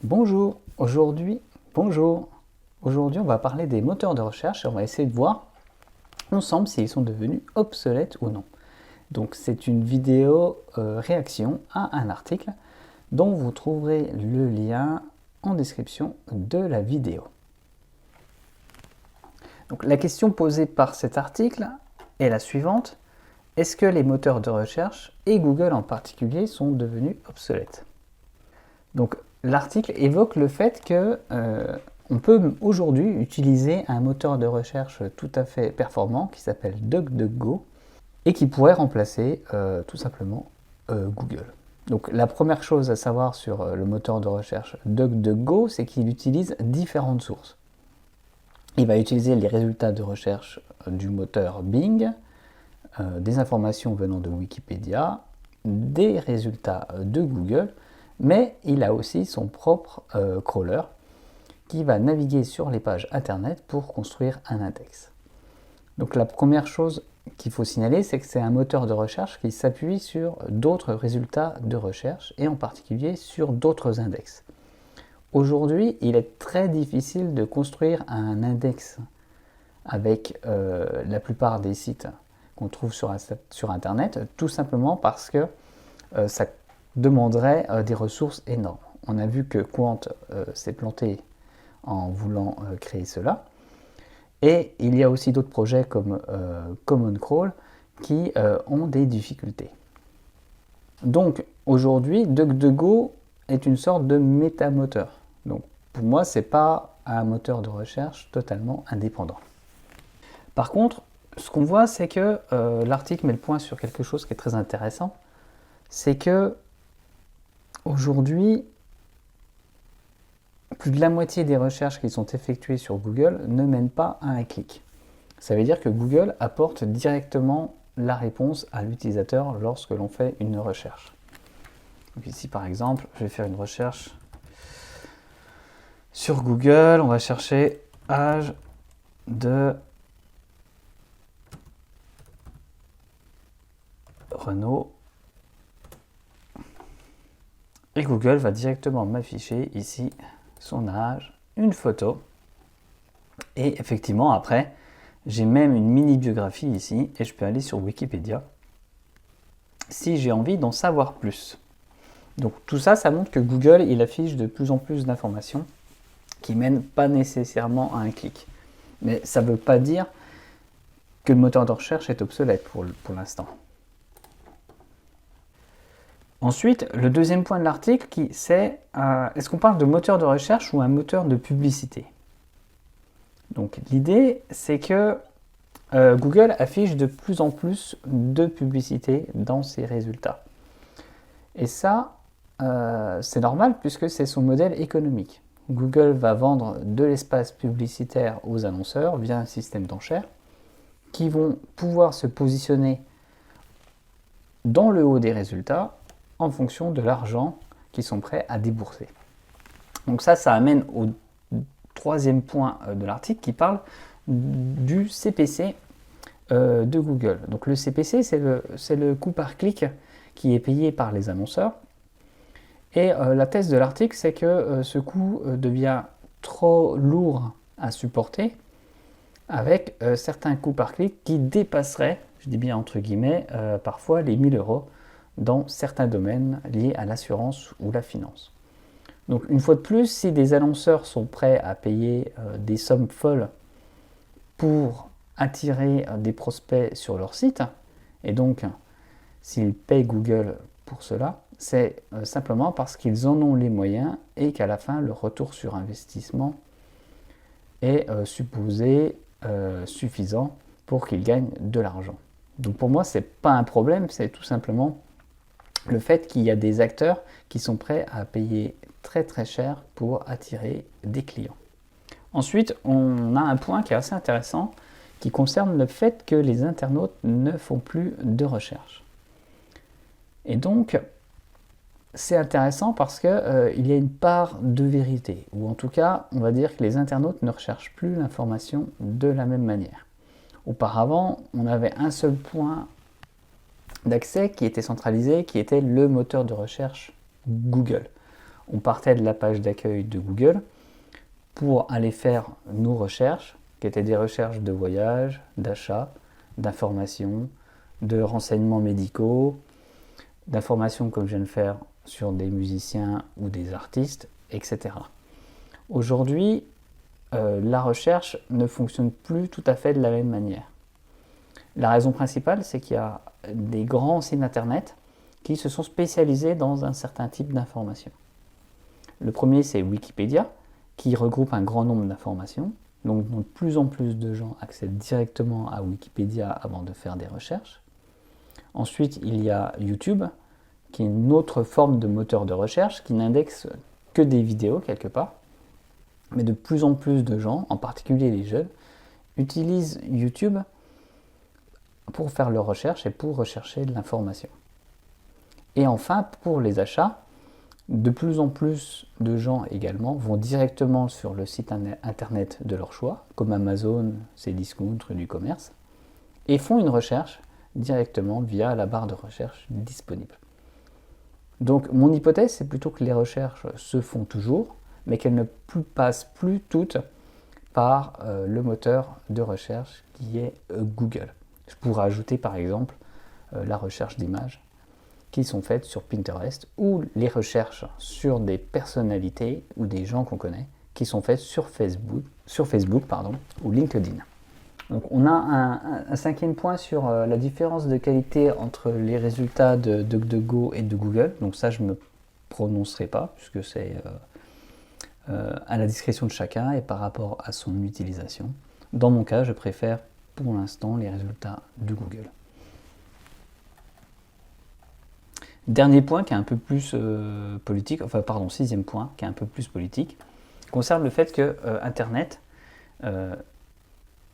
Bonjour, aujourd'hui on va parler des moteurs de recherche et on va essayer de voir ensemble s'ils sont devenus obsolètes ou non. Donc c'est une vidéo réaction à un article dont vous trouverez le lien en description de la vidéo. Donc la question posée par cet article est la suivante: est-ce que les moteurs de recherche, et Google en particulier, sont devenus obsolètes? Donc l'article évoque le fait que on peut aujourd'hui utiliser un moteur de recherche tout à fait performant qui s'appelle DuckDuckGo et qui pourrait remplacer tout simplement Google. Donc la première chose à savoir sur le moteur de recherche DuckDuckGo, c'est qu'il utilise différentes sources. Il va utiliser les résultats de recherche du moteur Bing, des informations venant de Wikipédia, des résultats de Google, mais il a aussi son propre crawler qui va naviguer sur les pages internet pour construire un index. Donc la première chose qu'il faut signaler, c'est que c'est un moteur de recherche qui s'appuie sur d'autres résultats de recherche et en particulier sur d'autres index. Aujourd'hui, il est très difficile de construire un index avec la plupart des sites qu'on trouve sur internet, tout simplement parce que ça demanderait des ressources énormes. On a vu que Quant s'est planté en voulant créer cela. Et il y a aussi d'autres projets comme Common Crawl qui ont des difficultés. Donc aujourd'hui, DuckDuckGo est une sorte de métamoteur. Donc pour moi, ce n'est pas un moteur de recherche totalement indépendant. Par contre, ce qu'on voit, c'est que l'article met le point sur quelque chose qui est très intéressant. C'est que aujourd'hui, plus de la moitié des recherches qui sont effectuées sur Google ne mènent pas à un clic. Ça veut dire que Google apporte directement la réponse à l'utilisateur lorsque l'on fait une recherche. Donc ici par exemple, je vais faire une recherche sur Google. On va chercher âge de Renault. Et Google va directement m'afficher ici son âge, une photo. Et effectivement, après, j'ai même une mini-biographie ici et je peux aller sur Wikipédia si j'ai envie d'en savoir plus. Donc tout ça, ça montre que Google, il affiche de plus en plus d'informations qui mènent pas nécessairement à un clic. Mais ça ne veut pas dire que le moteur de recherche est obsolète pour l'instant. Ensuite, le deuxième point de l'article, c'est est-ce qu'on parle de moteur de recherche ou un moteur de publicité? Donc l'idée, c'est que Google affiche de plus en plus de publicité dans ses résultats. Et ça, c'est normal puisque c'est son modèle économique. Google va vendre de l'espace publicitaire aux annonceurs via un système d'enchères qui vont pouvoir se positionner dans le haut des résultats en fonction de l'argent qu'ils sont prêts à débourser. Donc ça amène au troisième point de l'article qui parle du CPC de Google. Donc le CPC, c'est le coût par clic qui est payé par les annonceurs. Et la thèse de l'article, c'est que ce coût devient trop lourd à supporter avec certains coûts par clic qui dépasseraient, je dis bien entre guillemets, parfois les 1000 € dans certains domaines liés à l'assurance ou la finance. Donc une fois de plus, si des annonceurs sont prêts à payer des sommes folles pour attirer des prospects sur leur site, et donc s'ils payent Google pour cela, c'est simplement parce qu'ils en ont les moyens et qu'à la fin, le retour sur investissement est supposé suffisant pour qu'ils gagnent de l'argent. Donc pour moi, ce n'est pas un problème, c'est tout simplement le fait qu'il y a des acteurs qui sont prêts à payer très très cher pour attirer des clients. Ensuite, on a un point qui est assez intéressant qui concerne le fait que les internautes ne font plus de recherche. Et donc, c'est intéressant parce qu'il y a une part de vérité, ou en tout cas, on va dire que les internautes ne recherchent plus l'information de la même manière. Auparavant, on avait un seul point d'accès qui était centralisé, qui était le moteur de recherche Google. on partait de la page d'accueil de Google pour aller faire nos recherches, qui étaient des recherches de voyage, d'achat, d'informations, de renseignements médicaux, d'informations comme je viens de faire sur des musiciens ou des artistes, etc. Aujourd'hui, la recherche ne fonctionne plus tout à fait de la même manière. La raison principale, c'est qu'il y a des grands sites internet qui se sont spécialisés dans un certain type d'informations. Le premier, c'est Wikipédia, qui regroupe un grand nombre d'informations. Donc, de plus en plus de gens accèdent directement à Wikipédia avant de faire des recherches. Ensuite, il y a YouTube, qui est une autre forme de moteur de recherche, qui n'indexe que des vidéos quelque part. Mais de plus en plus de gens, en particulier les jeunes, utilisent YouTube pour faire leurs recherches et pour rechercher de l'information. Et enfin, pour les achats, de plus en plus de gens également vont directement sur le site internet de leur choix, comme Amazon, Cdiscount, Rue du Commerce, et font une recherche directement via la barre de recherche disponible. Donc mon hypothèse, c'est plutôt que les recherches se font toujours, mais qu'elles ne passent plus toutes par le moteur de recherche qui est Google. Je pourrais ajouter par exemple la recherche d'images qui sont faites sur Pinterest ou les recherches sur des personnalités ou des gens qu'on connaît qui sont faites sur Facebook ou LinkedIn. Donc on a un cinquième point sur la différence de qualité entre les résultats de DuckDuckGo et de Google. Donc ça, je ne me prononcerai pas puisque c'est à la discrétion de chacun et par rapport à son utilisation. Dans mon cas, je préfère pour l'instant les résultats de Google. Dernier point qui est un peu plus politique, sixième point qui est un peu plus politique, concerne le fait que Internet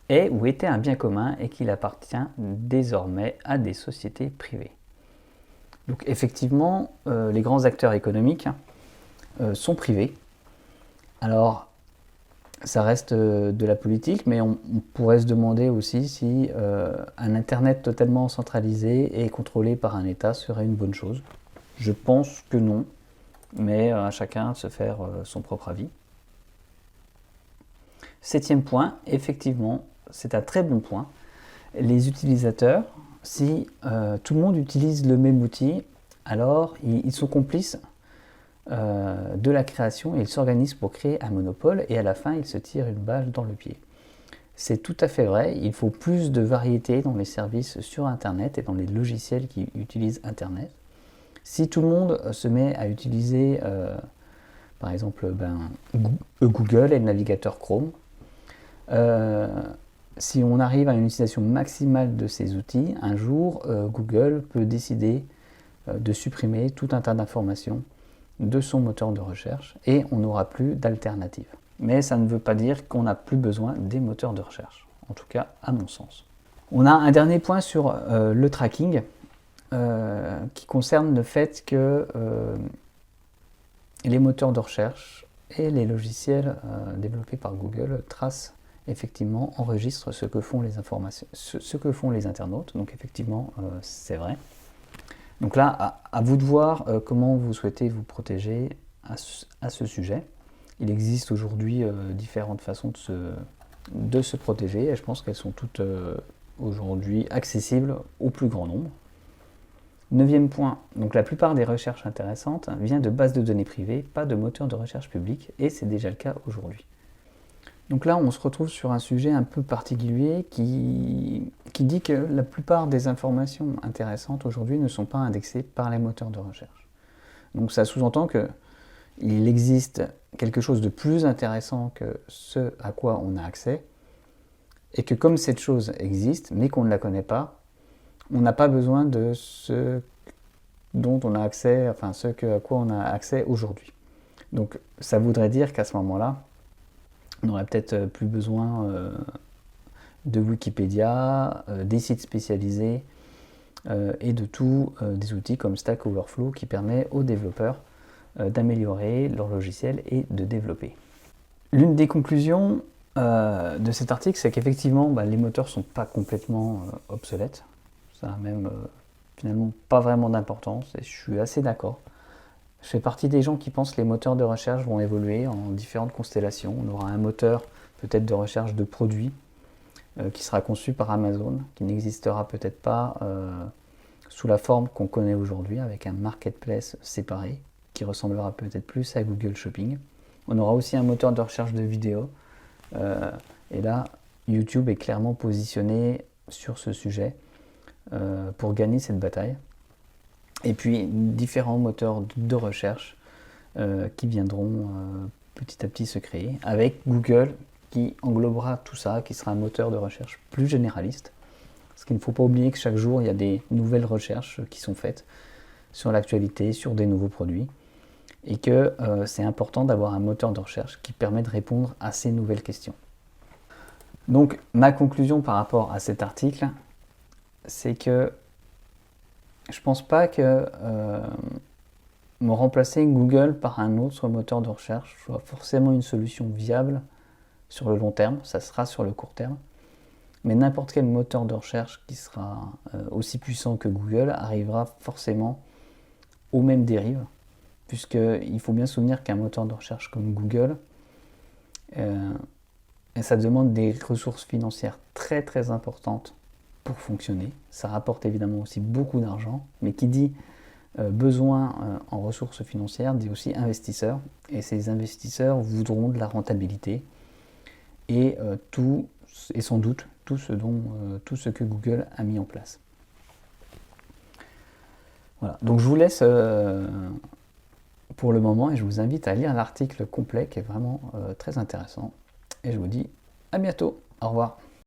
est ou était un bien commun et qu'il appartient désormais à des sociétés privées. Donc effectivement, les grands acteurs économiques sont privés. Alors, ça reste de la politique, mais on pourrait se demander aussi si un Internet totalement centralisé et contrôlé par un État serait une bonne chose. Je pense que non, mais à chacun de se faire son propre avis. Septième point, effectivement, c'est un très bon point. Les utilisateurs, si tout le monde utilise le même outil, alors ils sont complices de la création et ils s'organisent pour créer un monopole et à la fin ils se tirent une balle dans le pied. C'est tout à fait vrai, il faut plus de variété dans les services sur Internet et dans les logiciels qui utilisent Internet. Si tout le monde se met à utiliser par exemple Google et le navigateur Chrome, si on arrive à une utilisation maximale de ces outils, un jour Google peut décider de supprimer tout un tas d'informations de son moteur de recherche et on n'aura plus d'alternative. Mais ça ne veut pas dire qu'on n'a plus besoin des moteurs de recherche, en tout cas à mon sens. On a un dernier point sur le tracking qui concerne le fait que les moteurs de recherche et les logiciels développés par Google tracent effectivement, enregistrent ce que font les informations, ce que font les internautes, donc effectivement c'est vrai. Donc là, à vous de voir comment vous souhaitez vous protéger à ce sujet. Il existe aujourd'hui différentes façons de se protéger et je pense qu'elles sont toutes aujourd'hui accessibles au plus grand nombre. Neuvième point, donc la plupart des recherches intéressantes viennent de bases de données privées, pas de moteurs de recherche publics, et c'est déjà le cas aujourd'hui. Donc là, on se retrouve sur un sujet un peu particulier qui dit que la plupart des informations intéressantes aujourd'hui ne sont pas indexées par les moteurs de recherche. Donc ça sous-entend qu'il existe quelque chose de plus intéressant que ce à quoi on a accès, et que comme cette chose existe, mais qu'on ne la connaît pas, on n'a pas besoin de ce dont on a accès, enfin ce à quoi on a accès aujourd'hui. Donc ça voudrait dire qu'à ce moment-là, on n'aurait peut-être plus besoin de Wikipédia, des sites spécialisés et de tous des outils comme Stack Overflow qui permet aux développeurs d'améliorer leur logiciel et de développer. L'une des conclusions de cet article, c'est qu'effectivement les moteurs ne sont pas complètement obsolètes. Ça n'a même finalement pas vraiment d'importance et je suis assez d'accord. Je fais partie des gens qui pensent que les moteurs de recherche vont évoluer en différentes constellations. On aura un moteur peut-être de recherche de produits qui sera conçu par Amazon, qui n'existera peut-être pas sous la forme qu'on connaît aujourd'hui, avec un marketplace séparé, qui ressemblera peut-être plus à Google Shopping. On aura aussi un moteur de recherche de vidéos. Et là, YouTube est clairement positionné sur ce sujet pour gagner cette bataille. Et puis différents moteurs de recherche qui viendront petit à petit se créer, avec Google qui englobera tout ça, qui sera un moteur de recherche plus généraliste. Parce qu'il ne faut pas oublier que chaque jour, il y a des nouvelles recherches qui sont faites sur l'actualité, sur des nouveaux produits, et que c'est important d'avoir un moteur de recherche qui permet de répondre à ces nouvelles questions. Donc, ma conclusion par rapport à cet article, c'est que je ne pense pas que me remplacer Google par un autre moteur de recherche soit forcément une solution viable sur le long terme, ça sera sur le court terme. Mais n'importe quel moteur de recherche qui sera aussi puissant que Google arrivera forcément aux mêmes dérives, puisqu'il faut bien se souvenir qu'un moteur de recherche comme Google, ça demande des ressources financières très très importantes pour fonctionner. Ça rapporte évidemment aussi beaucoup d'argent, mais qui dit besoin en ressources financières dit aussi investisseurs, et ces investisseurs voudront de la rentabilité et sans doute tout ce que Google a mis en place. Voilà, donc je vous laisse pour le moment et je vous invite à lire l'article complet qui est vraiment très intéressant. Et je vous dis à bientôt, au revoir.